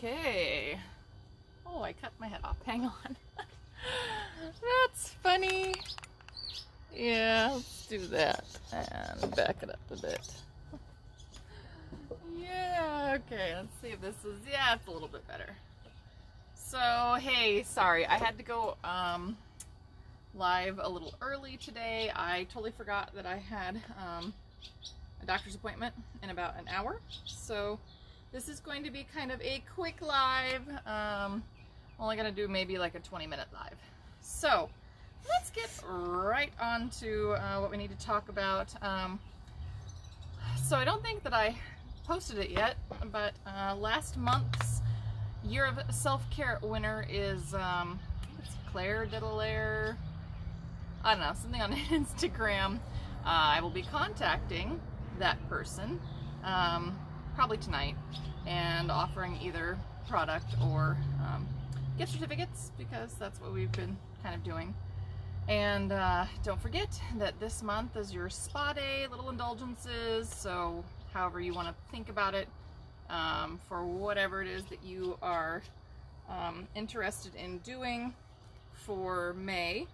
Okay. Oh, I cut my head off. Hang on. That's funny. Yeah, let's do that. And back it up a bit. Yeah, okay. Let's see if this is... Yeah, it's a little bit better. So, hey, sorry. I had to go live a little early today. I totally forgot that I had a doctor's appointment in about an hour. So, this is going to be kind of a quick live. Only gonna do maybe like a 20-minute live. So, let's get right on to what we need to talk about. So I don't think that I posted it yet, but last month's Year of Self-Care winner is it's Claire Diddlelaire. I don't know, something on Instagram. I will be contacting that person probably tonight and offering either product or gift certificates, because that's what we've been kind of doing. And don't forget that this month is your spa day, little indulgences, so however you want to think about it, for whatever it is that you are interested in doing for May.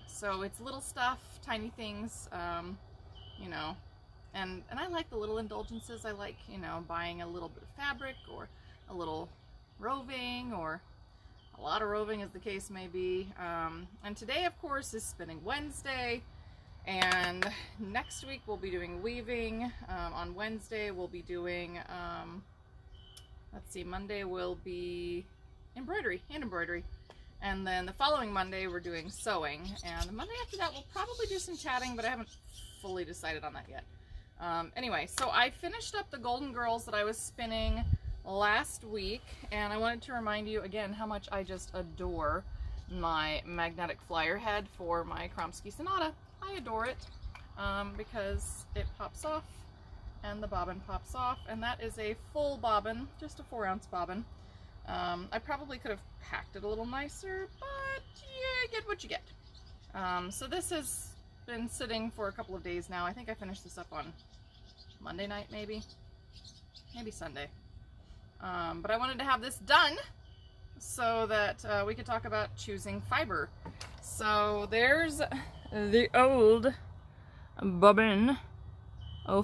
So it's little stuff, tiny things, you know, and I like the little indulgences. I like, you know, buying a little bit of fabric or a little roving or a lot of roving, as the case may be. And today, of course, is Spinning Wednesday, and next week we'll be doing weaving. On Wednesday we'll be doing, let's see, Monday will be embroidery, hand embroidery, and then the following Monday we're doing sewing, and the Monday after that we'll probably do some tatting, but I haven't fully decided on that yet. Anyway, so I finished up the Golden Girls that I was spinning last week, and I wanted to remind you again how much I just adore my magnetic flyer head for my Kromsky Sonata. I adore it because it pops off and the bobbin pops off, and that is a full bobbin, just a 4-ounce bobbin. I probably could have packed it a little nicer, but yeah, you get what you get. So this has been sitting for a couple of days now. I think I finished this up on Monday night, maybe Sunday. But I wanted to have this done so that we could talk about choosing fiber. So there's the old bobbin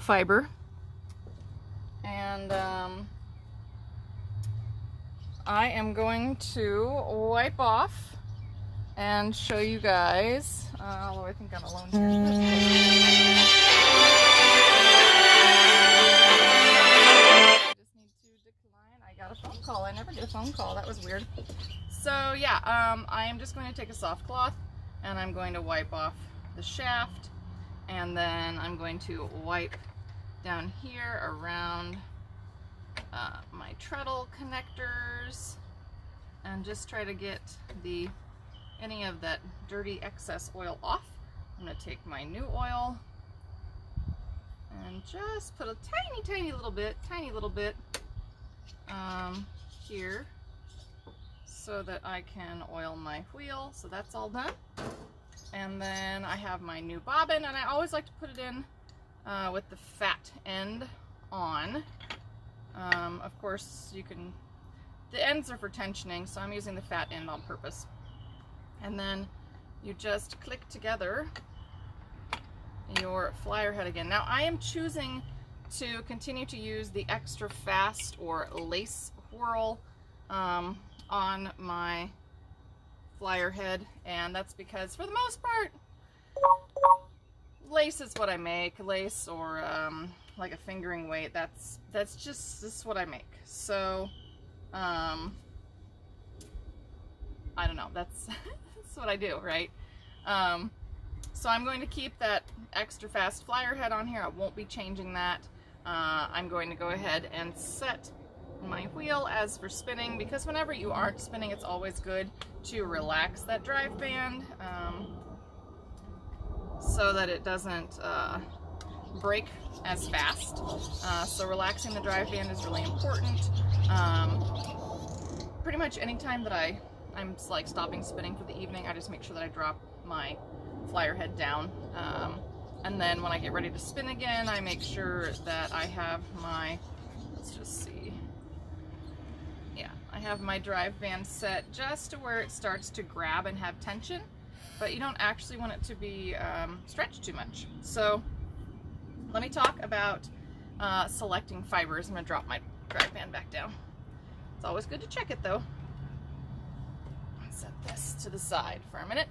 fiber, and I am going to wipe off and show you guys, although I think I'm alone here. A phone call. I never get a phone call. That was weird. So yeah, I am just going to take a soft cloth and I'm going to wipe off the shaft, and then I'm going to wipe down here around my treadle connectors and just try to get any of that dirty excess oil off. I'm going to take my new oil and just put a tiny little bit here so that I can oil my wheel. So that's all done. And then I have my new bobbin, and I always like to put it in with the fat end on. Of course, the ends are for tensioning, so I'm using the fat end on purpose. And then you just click together your flyer head again. Now I am choosing to continue to use the extra fast or lace whirl on my flyer head, and that's because for the most part lace is what I make. Lace or like a fingering weight, this is what I make. So I don't know, that's what I do, right? So I'm going to keep that extra fast flyer head on here. I won't be changing that. I'm going to go ahead and set my wheel as for spinning, because whenever you aren't spinning, it's always good to relax that drive band so that it doesn't break as fast. So relaxing the drive band is really important. Pretty much anytime that I'm like stopping spinning for the evening, I just make sure that I drop my flyer head down. And then when I get ready to spin again, I make sure that I have my, let's just see, have my drive band set just to where it starts to grab and have tension, but you don't actually want it to be stretched too much. So let me talk about selecting fibers. I'm going to drop my drive band back down. It's always good to check it though. Set this to the side for a minute.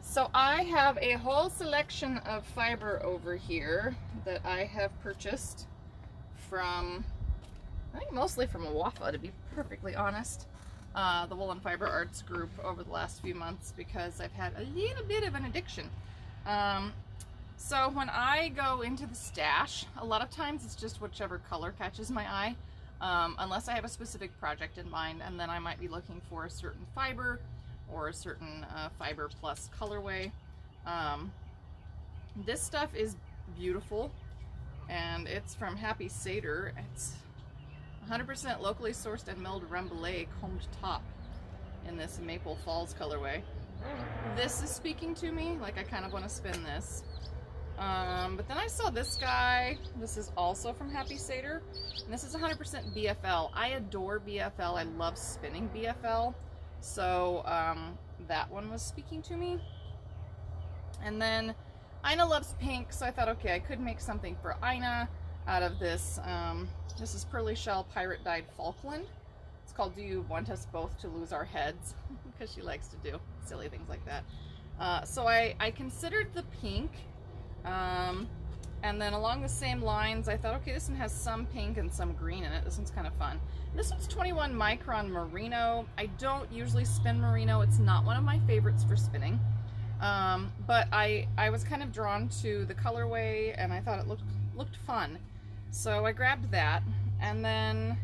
So I have a whole selection of fiber over here that I have purchased from, I think mostly from Wafa, to be perfectly honest, the Woolen Fiber Arts group over the last few months, because I've had a little bit of an addiction. So when I go into the stash, a lot of times it's just whichever color catches my eye, unless I have a specific project in mind, and then I might be looking for a certain fiber or a certain fiber plus colorway. This stuff is beautiful, and it's from Happy Seder. It's 100% locally sourced and milled Rambouillet combed top in this Maple Falls colorway. This is speaking to me, like I kind of want to spin this. But then I saw this guy. This is also from Happy Seder, and this is 100% BFL. I adore BFL. I love spinning BFL. So that one was speaking to me. And then Ina loves pink, so I thought, okay, I could make something for Ina out of this. This is Pearly Shell Pirate Dyed Falkland. It's called Do You Want Us Both to Lose Our Heads? Because she likes to do silly things like that. So I considered the pink. And then along the same lines, I thought, okay, this one has some pink and some green in it. This one's kind of fun. This one's 21 micron merino. I don't usually spin merino. It's not one of my favorites for spinning. But I was kind of drawn to the colorway, and I thought it looked fun. So I grabbed that, and then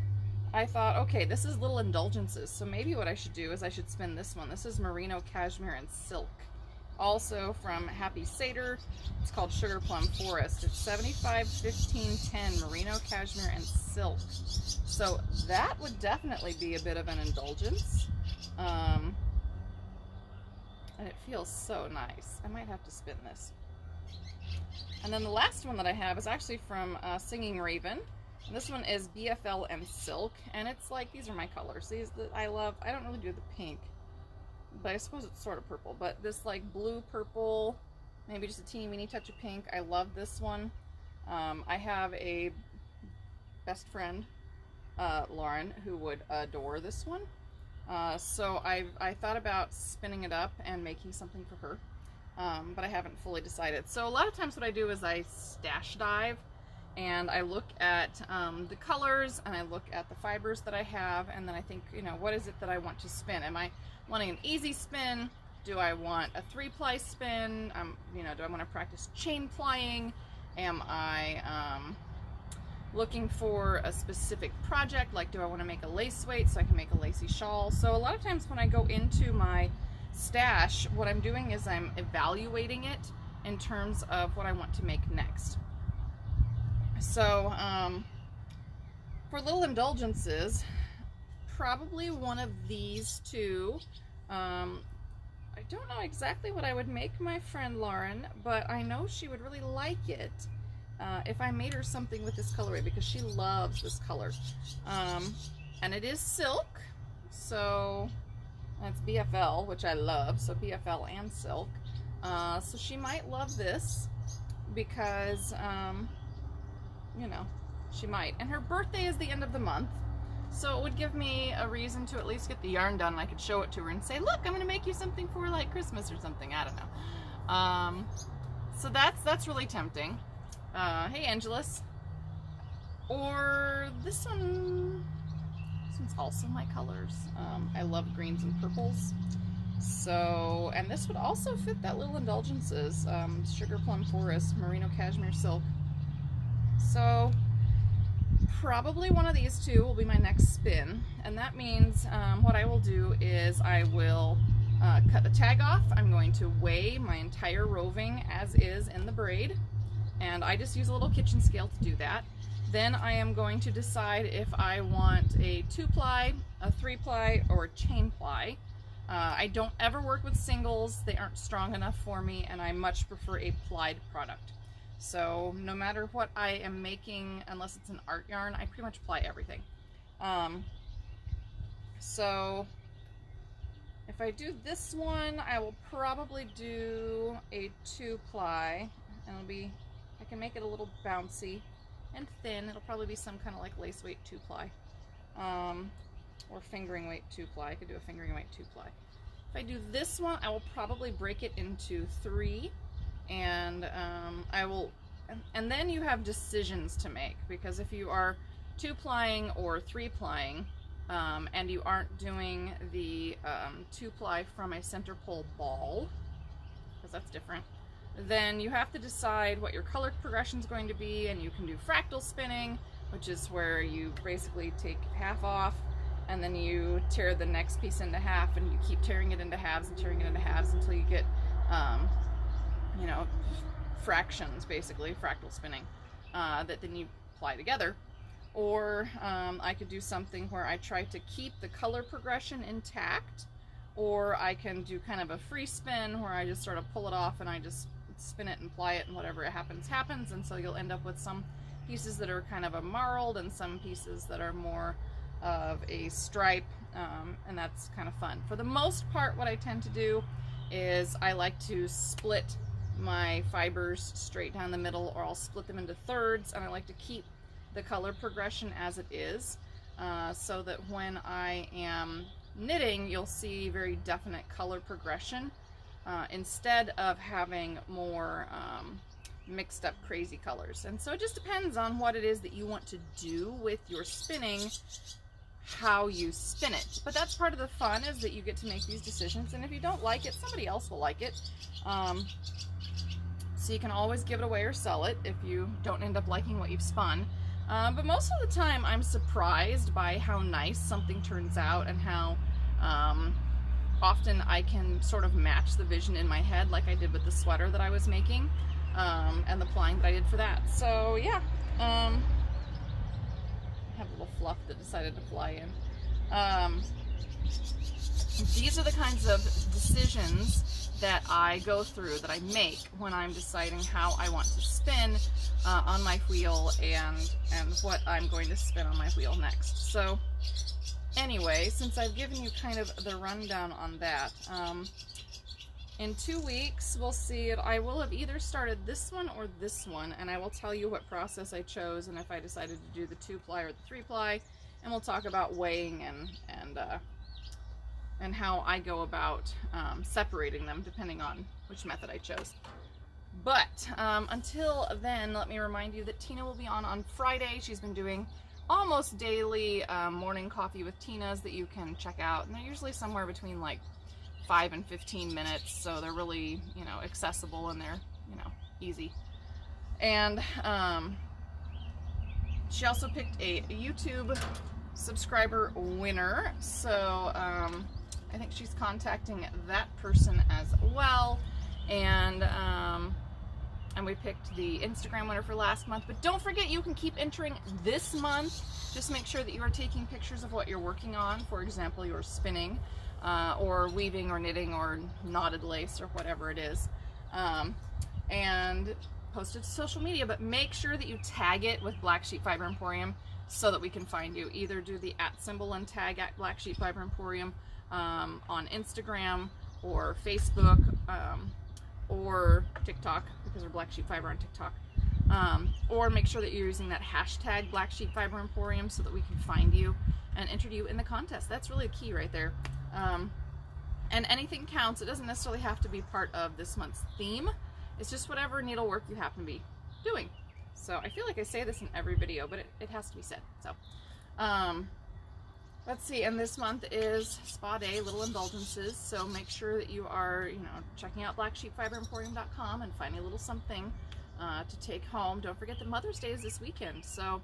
I thought, okay, this is Little Indulgences. So maybe what I should do is I should spin this one. This is Merino Cashmere and Silk. Also from Happy Seder. It's called Sugar Plum Forest. It's 75, 15, 10 Merino Cashmere and Silk. So that would definitely be a bit of an indulgence. And it feels so nice. I might have to spin this. And then the last one that I have is actually from Singing Raven. And this one is BFL and Silk. And it's like, these are my colors. These that I love. I don't really do the pink, but I suppose it's sort of purple. But this like blue purple, maybe just a teeny weeny touch of pink. I love this one. I have a best friend, Lauren, who would adore this one. So I thought about spinning it up and making something for her, but I haven't fully decided. So a lot of times what I do is I stash dive, and I look at the colors, and I look at the fibers that I have, and then I think, you know, what is it that I want to spin? Am I wanting an easy spin? Do I want a 3-ply spin? You know, do I want to practice chain plying? Am I looking for a specific project? Like, do I want to make a lace weight so I can make a lacy shawl? So a lot of times when I go into my stash, what I'm doing is I'm evaluating it in terms of what I want to make next. So for Little Indulgences, probably one of these two. I don't know exactly what I would make my friend Lauren, but I know she would really like it if I made her something with this colorway, because she loves this color. And it is silk, so that's BFL, which I love, so BFL and silk. So she might love this because, you know, she might. And her birthday is the end of the month, so it would give me a reason to at least get the yarn done. I could show it to her and say, look, I'm going to make you something for like Christmas or something. I don't know. So that's really tempting. Hey, Angelus. Or this one. This one's also my colors. I love greens and purples. So, and this would also fit that Little Indulgences. Sugar Plum Forest, Merino Cashmere Silk. So, probably one of these two will be my next spin. And that means what I will do is I will cut the tag off. I'm going to weigh my entire roving as is in the braid. And I just use a little kitchen scale to do that. Then I am going to decide if I want a 2-ply, a 3-ply, or a chain ply. I don't ever work with singles. They aren't strong enough for me, and I much prefer a plied product. So no matter what I am making, unless it's an art yarn, I pretty much ply everything. So if I do this one, I will probably do a 2-ply, and I can make it a little bouncy and thin. It'll probably be some kind of like lace weight 2-ply, or fingering weight 2-ply. I could do a fingering weight 2-ply. If I do this one, I will probably break it into 3, and and then you have decisions to make, because if you are 2-plying or 3-plying, and you aren't doing the 2-ply from a center pole ball, because that's different, then you have to decide what your color progression is going to be, and you can do fractal spinning, which is where you basically take half off, and then you tear the next piece into half, and you keep tearing it into halves and tearing it into halves until you get, you know, fractions, basically, fractal spinning, that then you apply together. Or I could do something where I try to keep the color progression intact, or I can do kind of a free spin where I just sort of pull it off and I just spin it and ply it, and whatever happens, happens. And so you'll end up with some pieces that are kind of a marled and some pieces that are more of a stripe, and that's kind of fun. For the most part, what I tend to do is I like to split my fibers straight down the middle, or I'll split them into thirds, and I like to keep the color progression as it is, so that when I am knitting, you'll see very definite color progression, instead of having more mixed up crazy colors. And so it just depends on what it is that you want to do with your spinning, how you spin it. But that's part of the fun, is that you get to make these decisions, and if you don't like it, somebody else will like it. So you can always give it away or sell it if you don't end up liking what you've spun. But most of the time I'm surprised by how nice something turns out, and how often I can sort of match the vision in my head, like I did with the sweater that I was making, and the plying that I did for that. So yeah, I have a little fluff that decided to fly in. These are the kinds of decisions that I go through, that I make when I'm deciding how I want to spin on my wheel, and what I'm going to spin on my wheel next. So anyway, since I've given you kind of the rundown on that, in 2 weeks we'll see it. I will have either started this one or this one, and I will tell you what process I chose, and if I decided to do the 2-ply or the 3-ply, and we'll talk about weighing and how I go about separating them depending on which method I chose. But until then, let me remind you that Tina will be on Friday. She's been doing almost daily morning coffee with Tina's that you can check out, and they're usually somewhere between like 5 and 15 minutes, so they're really, you know, accessible, and they're, you know, easy. And she also picked a YouTube subscriber winner, so I think she's contacting that person as well. And we picked the Instagram winner for last month. But don't forget, you can keep entering this month. Just make sure that you are taking pictures of what you're working on. For example, you're spinning, or weaving, or knitting, or knotted lace, or whatever it is, and post it to social media. But make sure that you tag it with Black Sheep Fiber Emporium so that we can find you. Either do the @ symbol and tag at Black Sheep Fiber Emporium on Instagram or Facebook, or TikTok, because we're Black Sheep Fiber on TikTok, or make sure that you're using that hashtag Black Sheep Fiber Emporium so that we can find you and enter you in the contest. That's really a key right there. And anything counts. It doesn't necessarily have to be part of this month's theme. It's just whatever needlework you happen to be doing. So I feel like I say this in every video, but it has to be said. So let's see, and this month is Spa Day, Little Indulgences, so make sure that you are, you know, checking out blacksheepfiberemporium.com and finding a little something to take home. Don't forget that Mother's Day is this weekend, so,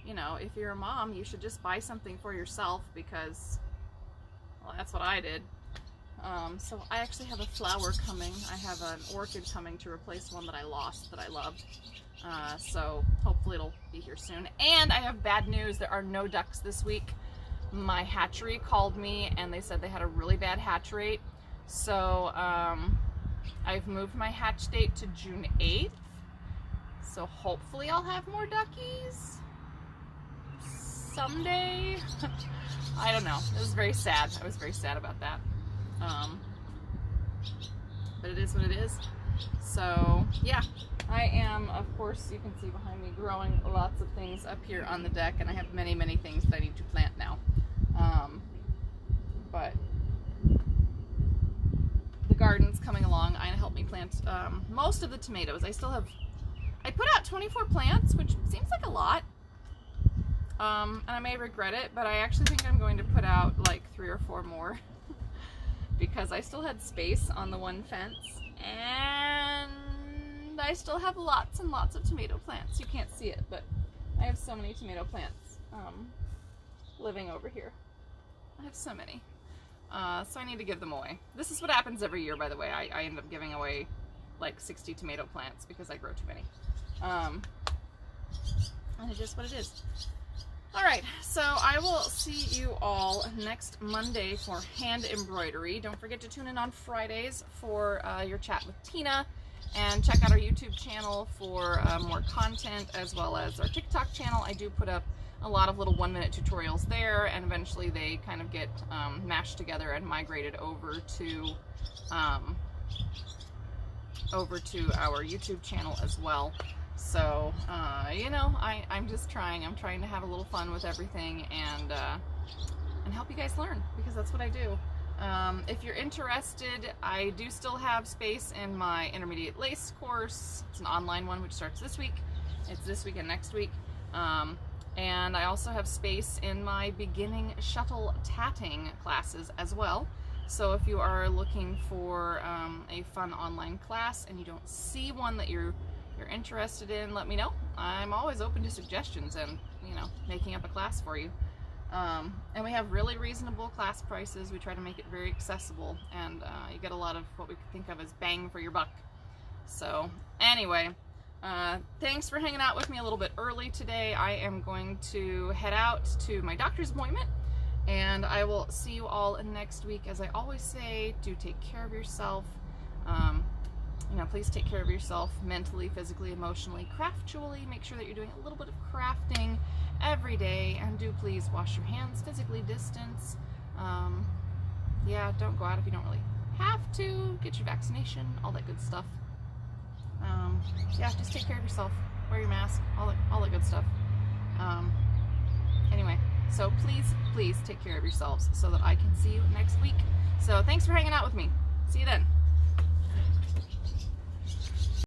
you know, if you're a mom, you should just buy something for yourself, because, well, that's what I did. So I actually have a flower coming. I have an orchid coming to replace one that I lost that I loved. So hopefully it'll be here soon. And I have bad news. There are no ducks this week. My hatchery called me and they said they had a really bad hatch rate. So I've moved my hatch date to June 8th. So hopefully I'll have more duckies someday. I don't know. It was very sad. I was very sad about that. But it is what it is. So yeah, I am, of course, you can see behind me, growing lots of things up here on the deck, and I have many, many things that I need to plant now. But the garden's coming along. Ina helped me plant most of the tomatoes. I put out 24 plants, which seems like a lot. And I may regret it, but I actually think I'm going to put out like 3 or 4 more because I still had space on the one fence, and I still have lots and lots of tomato plants. You can't see it, but I have so many tomato plants living over here. I have so many. So I need to give them away. This is what happens every year, by the way. I end up giving away like 60 tomato plants because I grow too many. And it's just what it is. Alright, so I will see you all next Monday for hand embroidery. Don't forget to tune in on Fridays for your chat with Tina, and check out our YouTube channel for more content, as well as our TikTok channel. I do put up a lot of little 1-minute tutorials there, and eventually they kind of get mashed together and migrated over to our YouTube channel as well. So, you know, I'm just trying. I'm trying to have a little fun with everything and help you guys learn, because that's what I do. If you're interested, I do still have space in my intermediate lace course. It's an online one which starts this week. It's this week and next week. And I also have space in my beginning shuttle tatting classes as well. So if you are looking for a fun online class and you don't see one that you're interested in, let me know. I'm always open to suggestions and, you know, making up a class for you. And we have really reasonable class prices. We try to make it very accessible, and you get a lot of what we think of as bang for your buck. So anyway, thanks for hanging out with me a little bit early today. I am going to head out to my doctor's appointment, and I will see you all next week. As I always say, do take care of yourself. You know, please take care of yourself mentally, physically, emotionally, craftually. Make sure that you're doing a little bit of crafting every day, and do please wash your hands, physically distance. Yeah, don't go out if you don't really have to. Get your vaccination, all that good stuff. Yeah, just take care of yourself. Wear your mask, all that good stuff. Anyway, so please take care of yourselves so that I can see you next week. So thanks for hanging out with me. See you then.